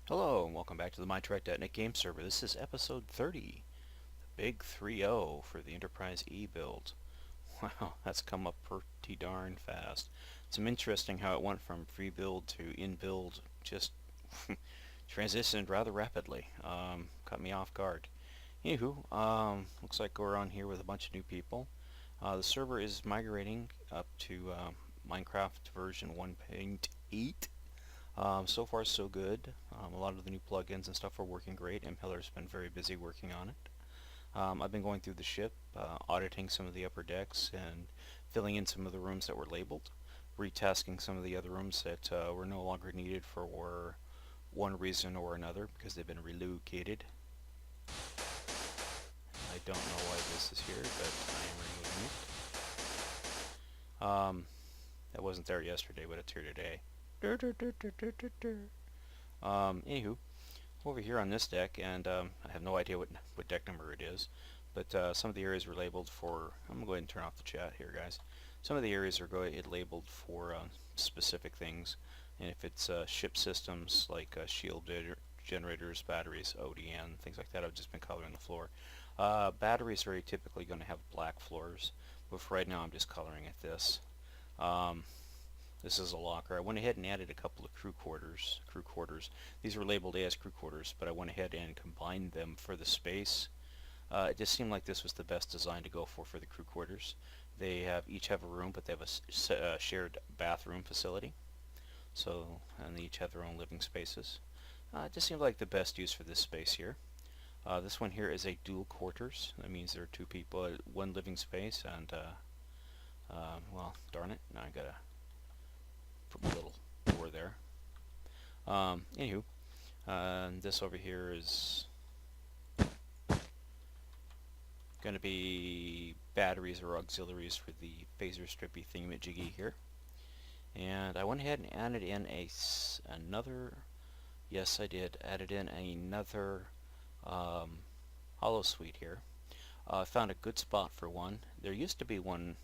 Hello, and welcome back to the Minetrek.net game server. This is episode 30, the big 3-0 for the Enterprise E build. Wow, that's come up pretty darn fast. It's interesting how it went from free build to in build, just transitioned rather rapidly. Caught me off guard. Anywho, looks like we're on here with a bunch of new people. The server is migrating up to Minecraft version 1.8. So far so good. A lot of the new plugins and stuff are working great. Impeller's been very busy working on it. I've been going through the ship, auditing some of the upper decks and filling in some of the rooms that were labeled, retasking some of the other rooms that were no longer needed for one reason or another because they've been relocated. I don't know why this is here, but I am removing it. That wasn't there yesterday, but it's here today. Anywho, over here on this deck, and I have no idea what deck number it is, but some of the areas were labeled for, I'm going to go ahead and turn off the chat here, guys. Some of the areas are labeled for specific things, and if it's ship systems like shield generators, batteries, ODN, things like that, I've just been coloring the floor. Batteries are typically going to have black floors, but for right now I'm just coloring it this. This is a locker. I went ahead and added a couple of crew quarters. These were labeled as crew quarters, but I went ahead and combined them for the space. It just seemed like this was the best design to go for the crew quarters. They each have a room, but they have a shared bathroom facility. So, and they each have their own living spaces. It just seemed like the best use for this space here. This one here is a dual quarters. That means there are two people at one living space, and well, darn it, now I gotta put my little door there. Anywho, this over here is going to be batteries or auxiliaries for the phaser strippy thingamajiggy here. And I went ahead and added in another, yes I did, added in another hollow suite here. I found a good spot for one. There used to be one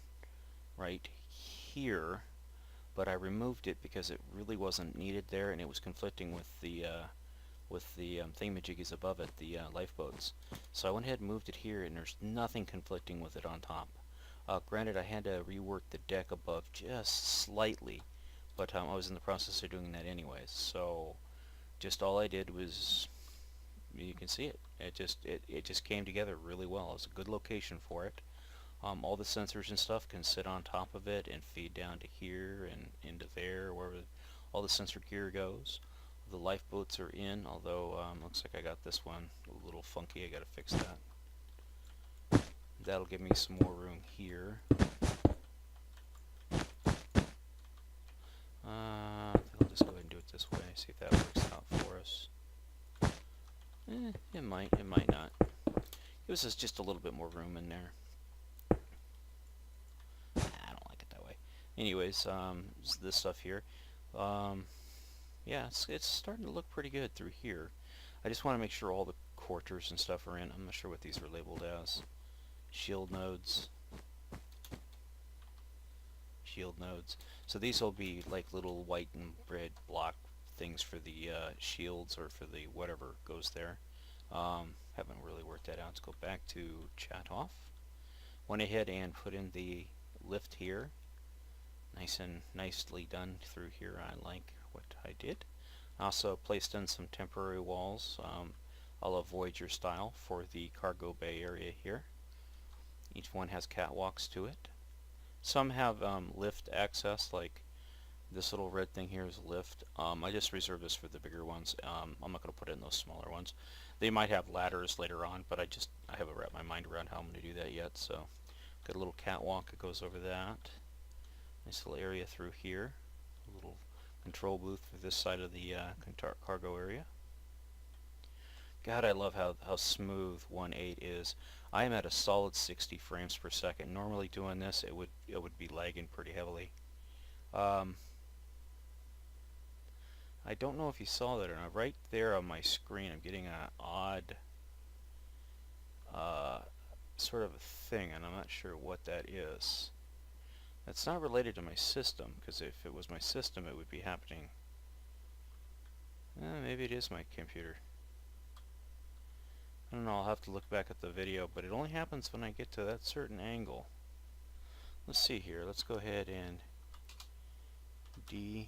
right here, but I removed it because it really wasn't needed there, and it was conflicting with the thingamajiggies above it, the lifeboats. So I went ahead and moved it here, and there's nothing conflicting with it on top. Granted, I had to rework the deck above just slightly, but I was in the process of doing that anyways. So just all I did was, you can see it. It just came together really well. It was a good location for it. All the sensors and stuff can sit on top of it and feed down to here and into there, wherever all the sensor gear goes. The lifeboats are in, although looks like I got this one a little funky. I gotta fix that. That'll give me some more room here. I'll just go ahead and do it this way, see if that works out for us. It might not. Gives us just a little bit more room in there. I don't like it that way. Anyways, this stuff here. Yeah, it's starting to look pretty good through here. I just want to make sure all the quarters and stuff are in. I'm not sure what these are labeled as. Shield nodes. Shield nodes. So these will be like little white and red block things for the shields or for the whatever goes there. Haven't really worked that out. Let's go back to chat off. Went ahead and put in the lift here. Nice and nicely done through here. I like what I did. Also placed in some temporary walls, a la Voyager style, for the cargo bay area here. Each one has catwalks to it. Some have lift access, like this little red thing here is lift. I just reserved this for the bigger ones. I'm not going to put it in those smaller ones. They might have ladders later on, but I haven't wrapped my mind around how I'm going to do that yet. So, got a little catwalk that goes over that. Nice little area through here. A little control booth for this side of the cargo area. God, I love how smooth 1.8 is. I am at a solid 60 frames per second. Normally doing this, it would be lagging pretty heavily. I don't know if you saw that or not. Right there on my screen, I'm getting an odd sort of a thing, and I'm not sure what that is. It's not related to my system, because if it was my system, it would be happening. Maybe it is my computer. I don't know, I'll have to look back at the video, but it only happens when I get to that certain angle. Let's see here. Let's go ahead and deselect.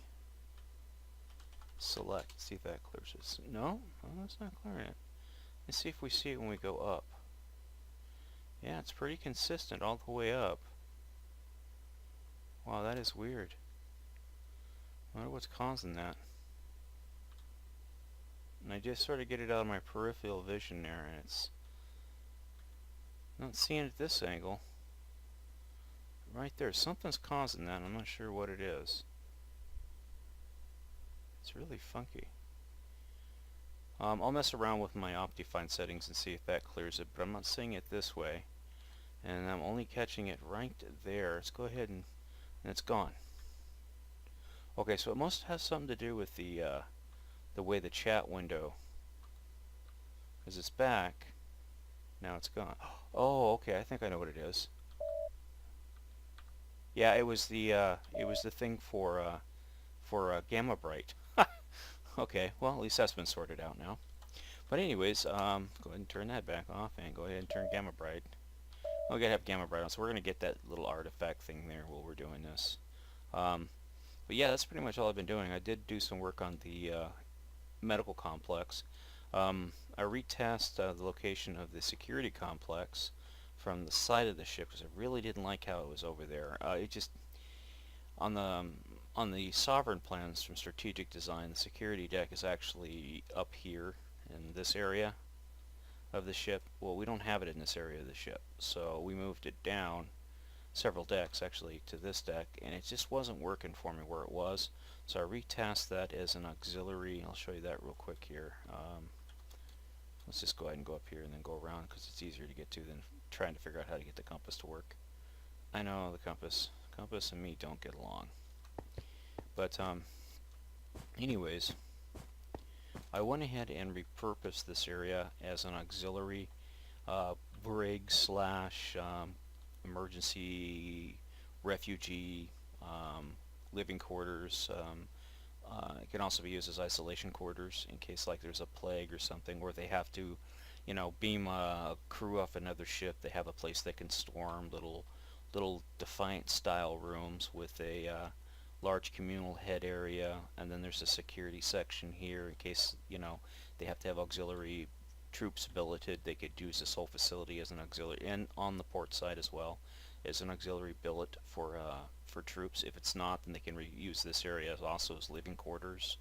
See if that clears it. No? Oh, that's not clearing it. Let's see if we see it when we go up. Yeah, it's pretty consistent all the way up. Wow, that is weird. I wonder what's causing that. And I just sort of get it out of my peripheral vision there, and it's not seeing it at this angle. Right there, something's causing that, and I'm not sure what it is. It's really funky. I'll mess around with my Optifine settings and see if that clears it, but I'm not seeing it this way. And I'm only catching it right there. Let's go ahead and it's gone. Okay, so it must have something to do with the way the chat window, because it's back. Now it's gone. Oh, okay, I think I know what it is. Yeah, it was the thing for Gamma Bright. Okay, well at least that's been sorted out now. But anyways, go ahead and turn that back off and go ahead and turn Gamma Bright. We gotta have Gamma Bright on, so we're gonna get that little artifact thing there while we're doing this. But yeah, that's pretty much all I've been doing. I did do some work on the medical complex. I retest the location of the security complex from the side of the ship because I really didn't like how it was over there. It just on the sovereign plans from strategic design, the security deck is actually up here in this area of the ship. Well, we don't have it in this area of the ship, so we moved it down several decks actually to this deck, and it just wasn't working for me where it was. So I retasked that as an auxiliary. I'll show you that real quick here. Let's just go ahead and go up here and then go around because it's easier to get to than trying to figure out how to get the compass to work. I know the compass and me don't get along. But anyways, I went ahead and repurposed this area as an auxiliary brig slash emergency refugee living quarters. It can also be used as isolation quarters in case like there's a plague or something where they have to, you know, beam a crew off another ship. They have a place they can storm, little Defiant style rooms with a large communal head area, and then there's a security section here in case, you know, they have to have auxiliary troops billeted. They could use this whole facility as an auxiliary, and on the port side as well as an auxiliary billet for troops. If it's not, then they can use this area also as living quarters.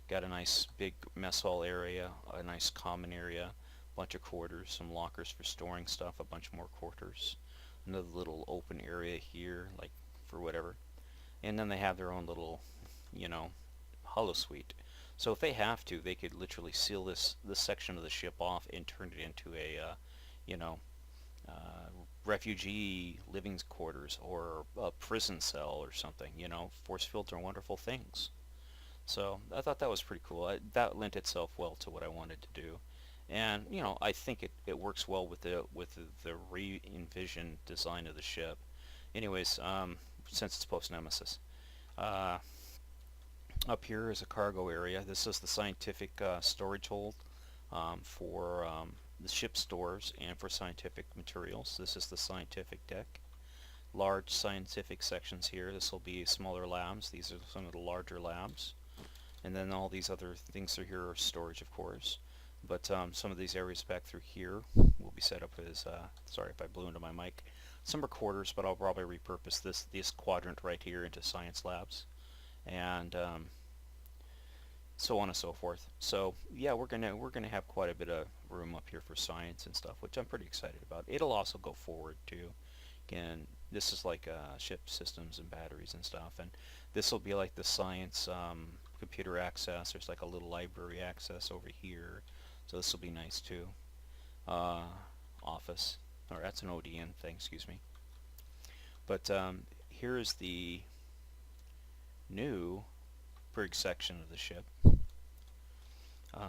Got a nice big mess hall area, a nice common area, bunch of quarters, some lockers for storing stuff, a bunch more quarters, another little open area here, like for whatever. And then they have their own little, you know, holosuite. So if they have to, they could literally seal this section of the ship off and turn it into a, you know, refugee living quarters or a prison cell or something. You know, force fields are wonderful things. So I thought that was pretty cool. That lent itself well to what I wanted to do. And you know, I think it works well with the re-envisioned design of the ship. Anyways, since it's post-Nemesis, up here is a cargo area. This is the scientific storage hold for the ship stores and for scientific materials. This is the scientific deck. Large scientific sections here. This will be smaller labs. These are some of the larger labs. And then all these other things are here are storage, of course. But some of these areas back through here will be set up as, sorry if I blew into my mic, some are quarters, but I'll probably repurpose this quadrant right here into science labs, and so on and so forth. So yeah, we're gonna have quite a bit of room up here for science and stuff, which I'm pretty excited about. It'll also go forward too. Again, this is like ship systems and batteries and stuff, and this will be like the science computer access. There's like a little library access over here, so this will be nice too. Office, or that's an ODN thing, excuse me. But here is the new brig section of the ship.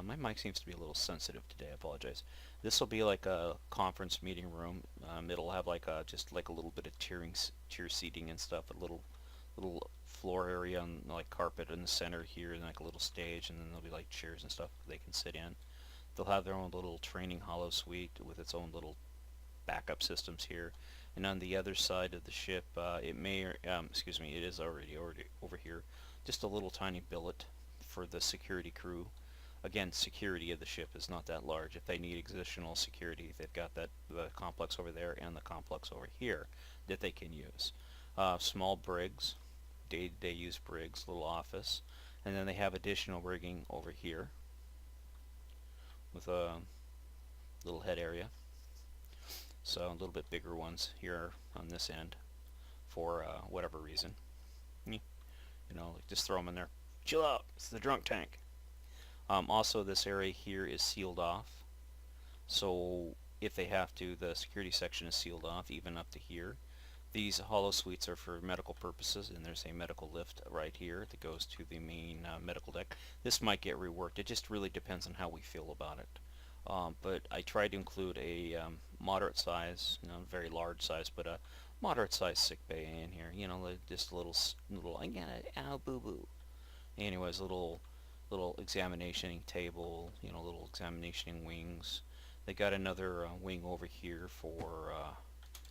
My mic seems to be a little sensitive today, I apologize. This will be like a conference meeting room. It'll have like just like a little bit of tier seating and stuff, a little floor area and like carpet in the center here, and like a little stage, and then there'll be like chairs and stuff they can sit in. They'll have their own little training hollow suite with its own little backup systems here. And on the other side of the ship, it may, excuse me, it is already over here, just a little tiny billet for the security crew. Again, security of the ship is not that large. If they need additional security, they've got that the complex over there and the complex over here that they can use. Small brigs, day-to-day use brigs, little office, and then they have additional rigging over here with a little head area. So a little bit bigger ones here on this end for whatever reason. You know, like just throw them in there. Chill out, it's the drunk tank. Also, this area here is sealed off. So if they have to, the security section is sealed off even up to here. These hollow suites are for medical purposes, and there's a medical lift right here that goes to the main medical deck. This might get reworked. It just really depends on how we feel about it. But I tried to include a moderate size, very large size, but a moderate size sick bay in here. You know, just a little, I got it, ow, boo boo. Anyways, little examination table, little examination wings. They got another wing over here for,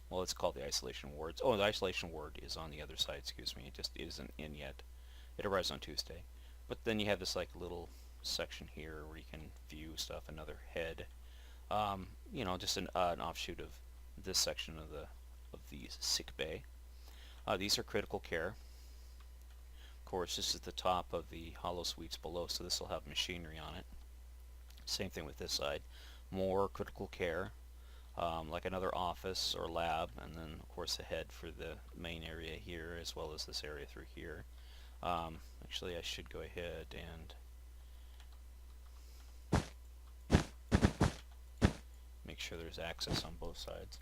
well, it's called the isolation wards. Oh, the isolation ward is on the other side, excuse me. It just isn't in yet. It arrives on Tuesday. But then you have this like little section here where you can view stuff, another head. Just an offshoot of this section of the sick bay. These are critical care. Of course, this is the top of the hollow suites below, so this will have machinery on it. Same thing with this side. More critical care, like another office or lab, and then of course a head for the main area here, as well as this area through here. Actually, I should go ahead and make sure there's access on both sides.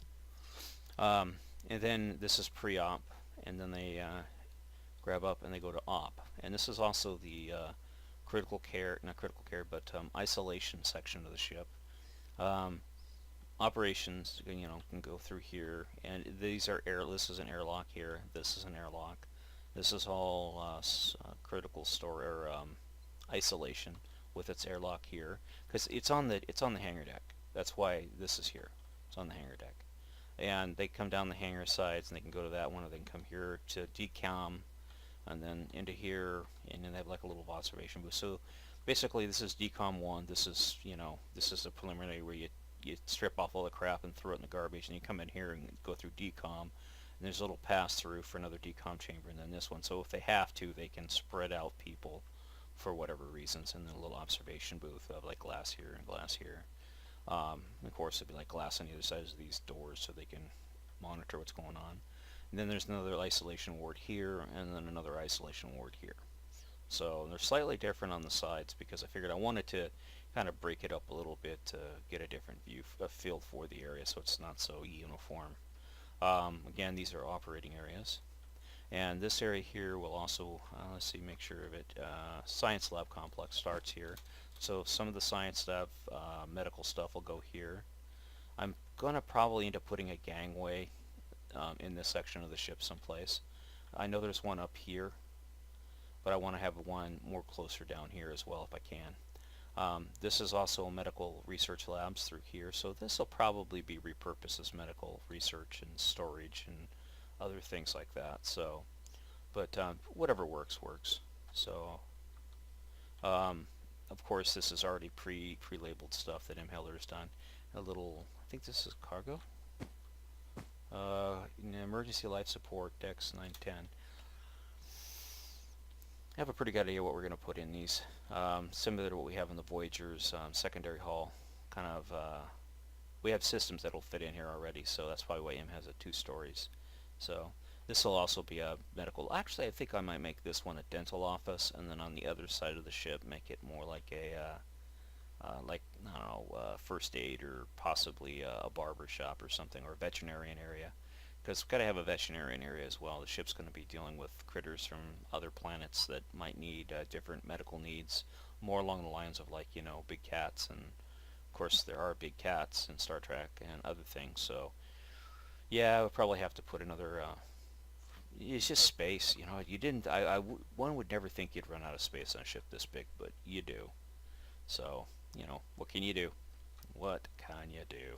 And then this is pre-op, and then they grab up and they go to op. And this is also the critical care, not critical care, but isolation section of the ship. Operations, can go through here, and these are this is an airlock here. This is an airlock. This is all critical store or isolation with its airlock here, because it's on the hangar deck. That's why this is here. It's on the hangar deck. And they come down the hangar sides, and they can go to that one, or they can come here to decom, and then into here, and then they have like a little observation booth. So basically, this is decom 1. This is, this is a preliminary where you strip off all the crap and throw it in the garbage, and you come in here and go through decom. And there's a little pass-through for another decom chamber, and then this one. So if they have to, they can spread out people for whatever reasons, and then a little observation booth of like glass here and glass here. Of course, it'd be like glass on the other side of these doors so they can monitor what's going on. And then there's another isolation ward here, and then another isolation ward here. So they're slightly different on the sides because I figured I wanted to kind of break it up a little bit to get a different view, a feel for the area, so it's not so uniform. Again, these are operating areas. And this area here will also, let's see, make sure of it, science lab complex starts here. So some of the science lab medical stuff will go here. I'm going to probably end up putting a gangway in this section of the ship someplace. I know there's one up here, but I want to have one more closer down here as well if I can. This is also medical research labs through here, so this will probably be repurposed as medical research and storage and other things like that. So, but whatever works, works. So, of course, this is already pre-labeled stuff that Imheller's done. A little, I think this is cargo. Emergency life support, Dex 910. I have a pretty good idea what we're going to put in these. Similar to what we have in the Voyager's secondary hull. Kind of, we have systems that will fit in here already, so that's probably why M has it 2 stories. So this will also be a medical. Actually, I think I might make this one a dental office, and then on the other side of the ship, make it more like a, like I don't know, first aid or possibly a barber shop or something, or a veterinarian area. Because we've got to have a veterinarian area as well. The ship's going to be dealing with critters from other planets that might need different medical needs, more along the lines of like, big cats, and of course there are big cats in Star Trek and other things. So yeah, I would probably have to put another it's just space. You know, you didn't. One would never think you'd run out of space on a ship this big, but you do. So, you know, what can you do? What can you do?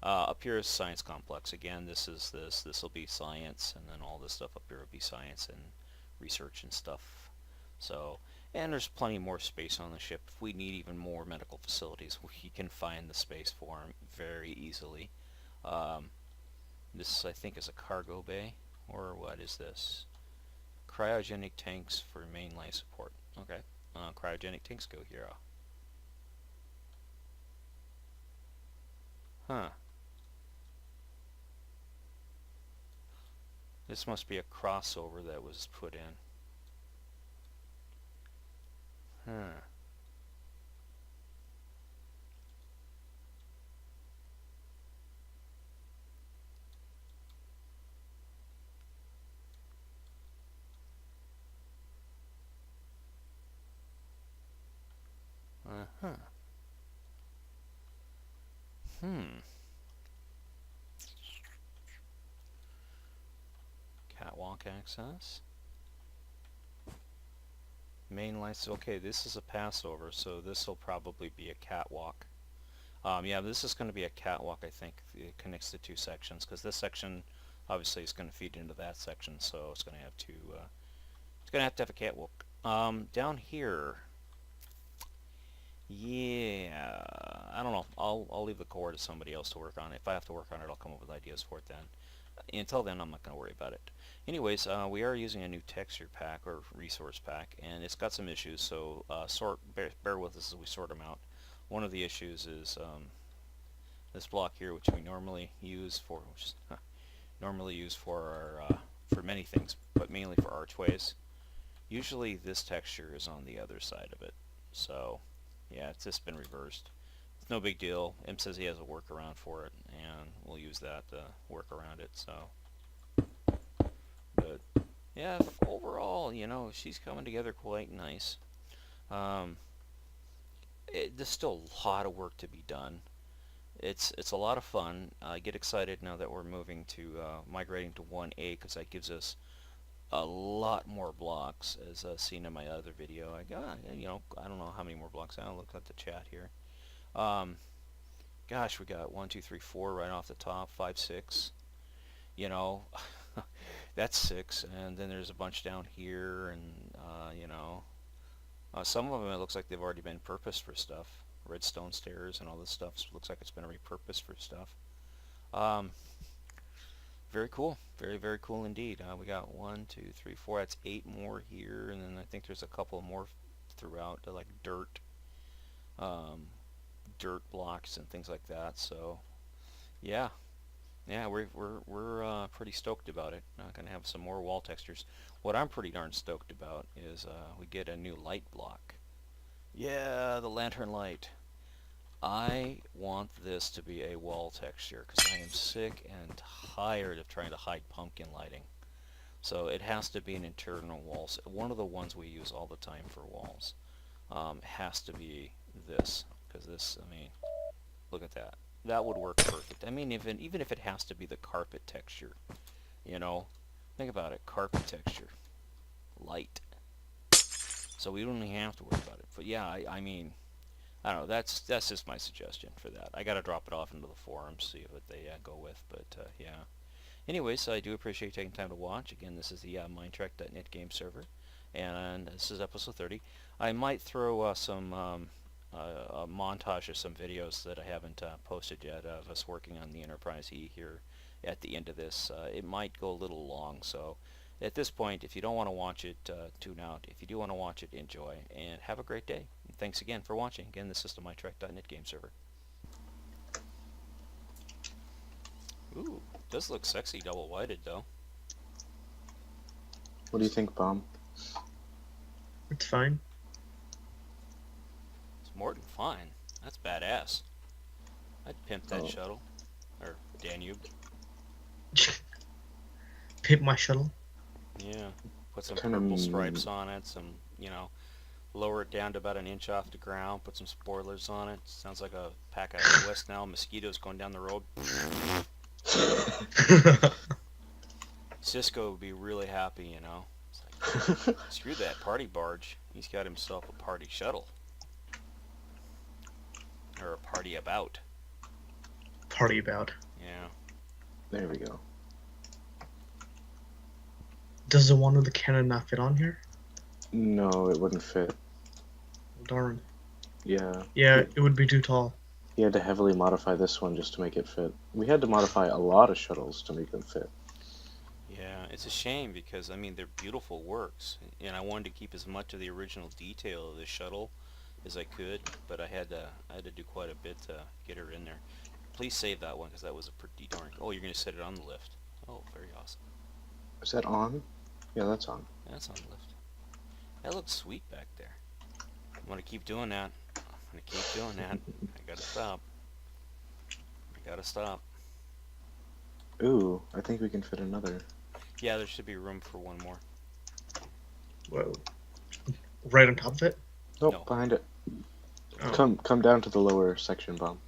Up here is science complex. Again, this is this. This will be science, and then all this stuff up here will be science and research and stuff. So, and there's plenty more space on the ship. If we need even more medical facilities, we can find the space for them very easily. Um, this, I think, is a cargo bay, or what is this? Cryogenic tanks for main life support. Okay, cryogenic tanks go here. Huh. This must be a crossover that was put in. Huh. Uh-huh. Hmm. Catwalk access. Main lights. Okay, this is a passover, so this will probably be a catwalk. Yeah, this is going to be a catwalk, I think. It connects the two sections, because this section obviously is going to feed into that section, so it's going to have to, it's going to have a catwalk. Down here, yeah, I don't know. I'll leave the core to somebody else to work on it. If I have to work on it, I'll come up with ideas for it then. Until then, I'm not going to worry about it. Anyways, we are using a new texture pack or resource pack, and it's got some issues, so bear with us as we sort them out. One of the issues is this block here, which we normally use for, our for many things, but mainly for archways. Usually, this texture is on the other side of it, so yeah, it's just been reversed. It's no big deal. Im says he has a workaround for it, and we'll use that to work around it. So, but yeah, overall, you know, she's coming together quite nice. There's still a lot of work to be done. It's a lot of fun. I get excited now that we're moving to migrating to 1A, because that gives us a lot more blocks, as seen in my other video. You know, I don't know how many more blocks. I'll look at the chat here. Gosh, we got 1, 2, 3, 4 right off the top, 5, 6. You know, that's 6, and then there's a bunch down here, and you know, some of them it looks like they've already been purposed for stuff. Redstone stairs and all this stuff looks like it's been repurposed for stuff. Very cool, very cool indeed. We got 1, 2, 3, 4. That's 8 more here, and then I think there's a couple more throughout, like dirt blocks and things like that. So yeah, we're pretty stoked about it. Gonna have some more wall textures. What I'm pretty darn stoked about is we get a new light block. Yeah, the lantern light. I want this to be a wall texture, because I am sick and tired of trying to hide pumpkin lighting. So it has to be an internal wall. One of the ones we use all the time for walls has to be this, because this, I mean, look at that. That would work perfect. I mean, even if it has to be the carpet texture, you know, think about it, carpet texture, light. So we don't even have to worry about it. But yeah, I mean, I don't know. That's just my suggestion for that. I got to drop it off into the forums, see what they go with. But yeah. Anyways, I do appreciate you taking time to watch. Again, this is the Minetrek.net game server, and this is episode 30. I might throw some a montage of some videos that I haven't posted yet of us working on the Enterprise E here at the end of this. It might go a little long, so at this point, if you don't want to watch it, tune out. If you do want to watch it, enjoy, and have a great day. And thanks again for watching. Again, this is the Minetrek.net game server. Ooh, does look sexy double-whited, though. What do you think, Bomb? It's fine. It's more than fine. That's badass. I'd pimp that shuttle. Or Danube. Pimp my shuttle. Yeah. Put some purple stripes on it, some, you know, lower it down to about an inch off the ground, put some spoilers on it. Sounds like a pack of West Nile mosquitoes going down the road. Cisco would be really happy, you know. It's like, screw that party barge. He's got himself a party shuttle. Or a party about. Party about. Yeah. There we go. Does the one with the cannon not fit on here? No, it wouldn't fit. Darn. Yeah. Yeah, it would be too tall. He had to heavily modify this one just to make it fit. We had to modify a lot of shuttles to make them fit. Yeah, it's a shame because, I mean, they're beautiful works. And I wanted to keep as much of the original detail of the shuttle as I could, but I had to do quite a bit to get her in there. Please save that one because that was a pretty darn... Oh, you're going to set it on the lift. Oh, very awesome. Is that on? Yeah, that's on. That's on the lift. That looks sweet back there. I'm going to keep doing that. I'm going to keep doing that. I got to stop. I got to stop. Ooh, I think we can fit another. Yeah, there should be room for one more. Whoa. Right on top of it? Nope, No. behind it. Oh. Come down to the lower section, Bomb.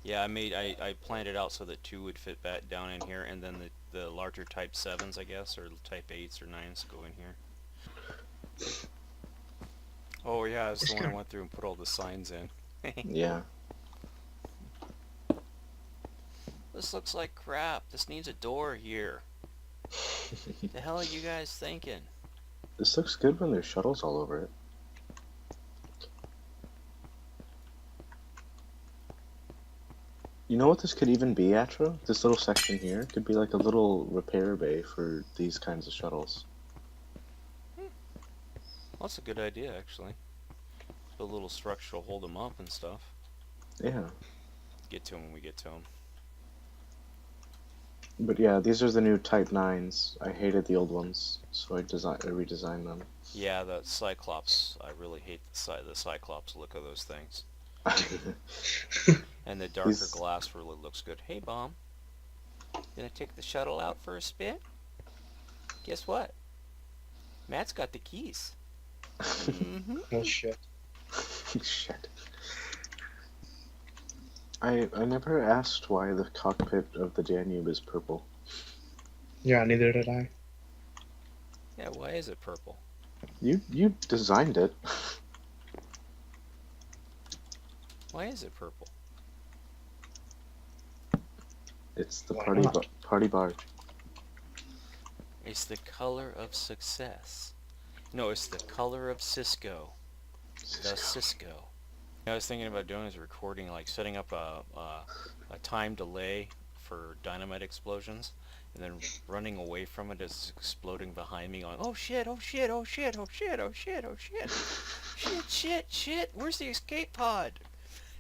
Yeah, I planned it out so that 2 would fit back down in here, and then the larger type 7s, I guess, or type 8s or 9s go in here. Oh yeah, it's the one I went through and put all the signs in. Yeah. This looks like crap. This needs a door here. The hell are you guys thinking? This looks good when there's shuttles all over it. You know what this could even be, Atro? This little section here could be like a little repair bay for these kinds of shuttles. Well, that's a good idea, actually. Put a little structure to hold them up and stuff. Yeah. Get to them when we get to them. But yeah, these are the new Type 9s. I hated the old ones, so I redesigned them. Yeah, the Cyclops. I really hate the Cyclops look of those things. And the darker glass really looks good. Hey, Bomb. Gonna take the shuttle out for a spin? Guess what? Matt's got the keys. Mm-hmm. Oh, shit. Shit. I never asked why the cockpit of the Danube is purple. Yeah, neither did I. Yeah, why is it purple? You designed it. Why is it purple? It's the Why party not? party barge. It's the color of success. No, it's the color of Cisco. The Cisco. I was thinking about doing is recording, like setting up a time delay for dynamite explosions, and then running away from it as it's exploding behind me, going, oh shit, oh shit, oh shit, oh shit, oh shit, oh shit, shit, shit, shit, where's the escape pod?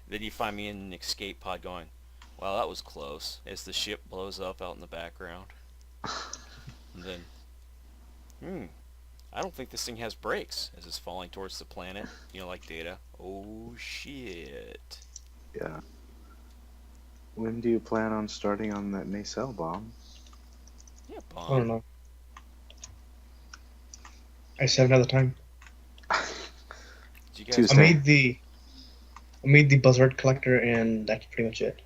Then you find me in an escape pod going, wow, that was close, as the ship blows up out in the background. And then, I don't think this thing has brakes as it's falling towards the planet, you know, like Data. Oh shit. Yeah. When do you plan on starting on that nacelle bomb? Yeah, I don't Bomb. know. I just have another time. Did you guys Tuesday. I made the buzzard collector, and that's pretty much it.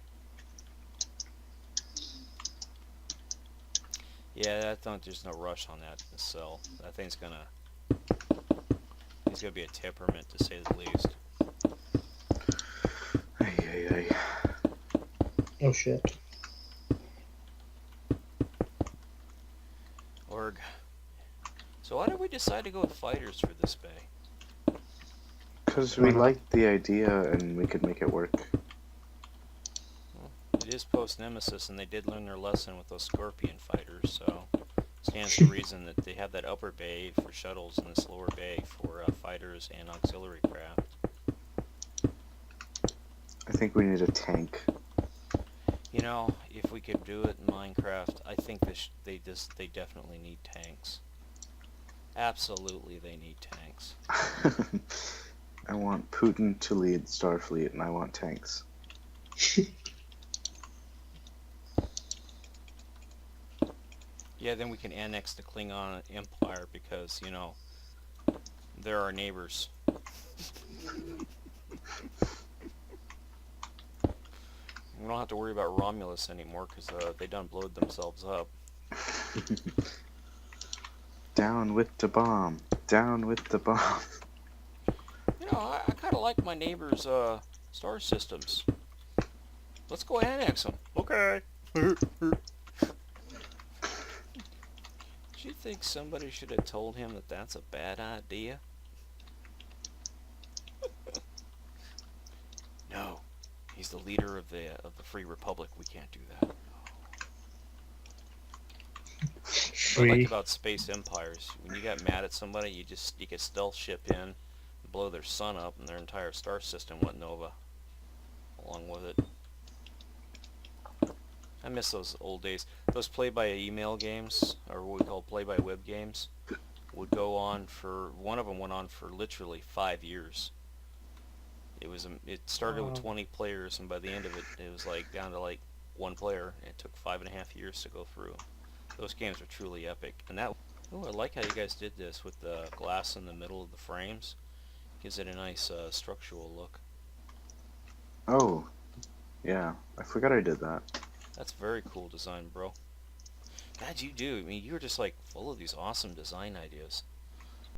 Yeah, there's no rush on that cell. That thing's gonna... It's gonna be a temperament, to say the least. Ay, ay, ay. Oh shit. Org. So why did we decide to go with fighters for this bay? Because we liked the idea and we could make it work. Well, it is post-Nemesis, and they did learn their lesson with those Scorpion fighters, so... stands to reason that they have that upper bay for shuttles and this lower bay for fighters and auxiliary craft. I think we need a tank. You know, if we could do it in Minecraft, I think they definitely need tanks. Absolutely, they need tanks. I want Putin to lead Starfleet and I want tanks. Yeah, then we can annex the Klingon Empire because, you know, they're our neighbors. We don't have to worry about Romulus anymore because they done blowed themselves up. Down with the bomb. Down with the bomb. You know, I kind of like my neighbor's star systems. Let's go annex them. Okay. Do you think somebody should have told him that that's a bad idea? No. He's the leader of the Free Republic. We can't do that. What I like Free. about space empires, when you got mad at somebody, you could stealth ship in, blow their sun up, and their entire star system went nova along with it. I miss those old days. Those play-by-email games, or what we call play-by-web games, would go on for, one of them went on for literally 5 years. It started with 20 players, and by the end of it, it was like down to like one player. It took 5.5 years to go through. Those games are truly epic. And that, oh, I like how you guys did this with the glass in the middle of the frames. Gives it a nice structural look. Oh, yeah. I forgot I did that. That's very cool design, bro. God, you do. I mean, you're just like full of these awesome design ideas.